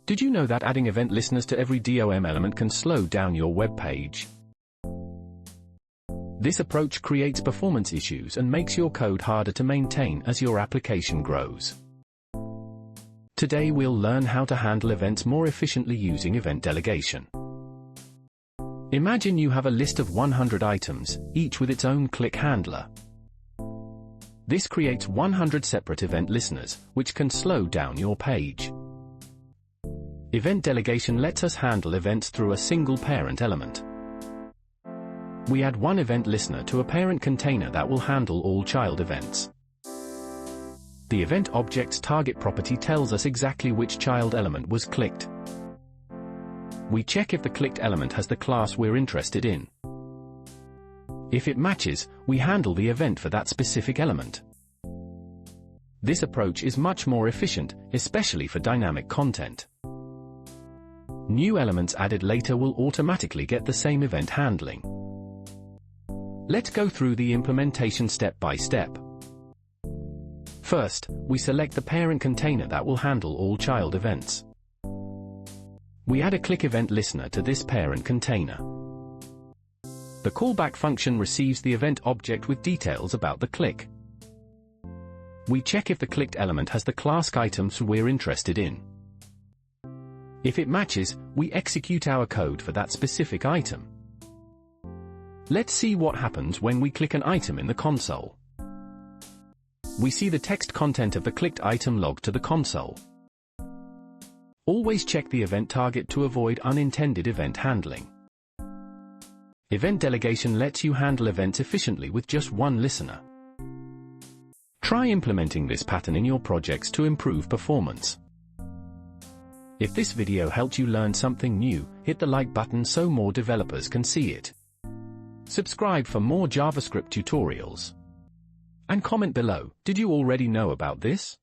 Did you know that adding event listeners to every DOM element can slow down your web page? This approach creates performance issues and makes your code harder to maintain as your application grows. Today we'll learn how to handle events more efficiently using event delegation. Imagine you have a list of 100 items, each with its own click handler. This creates 100 separate event listeners, which can slow down your page. Event delegation lets us handle events through a single parent element. We add one event listener to a parent container that will handle all child events. The event object's target property tells us exactly which child element was clicked. We check if the clicked element has the class we're interested in. If it matches, we handle the event for that specific element. This approach is much more efficient, especially for dynamic content. New elements added later will automatically get the same event handling. Let's go through the implementation step by step. First, we select the parent container that will handle all child events. We add a click event listener to this parent container. The callback function receives the event object with details about the click. We check if the clicked element has the class items we're interested in. If it matches, we execute our code for that specific item. Let's see what happens when we click an item in the console. We see the text content of the clicked item logged to the console. Always check the event target to avoid unintended event handling. Event delegation lets you handle events efficiently with just one listener. Try implementing this pattern in your projects to improve performance. If this video helped you learn something new, hit the like button so more developers can see it. Subscribe for more JavaScript tutorials. And comment below, did you already know about this?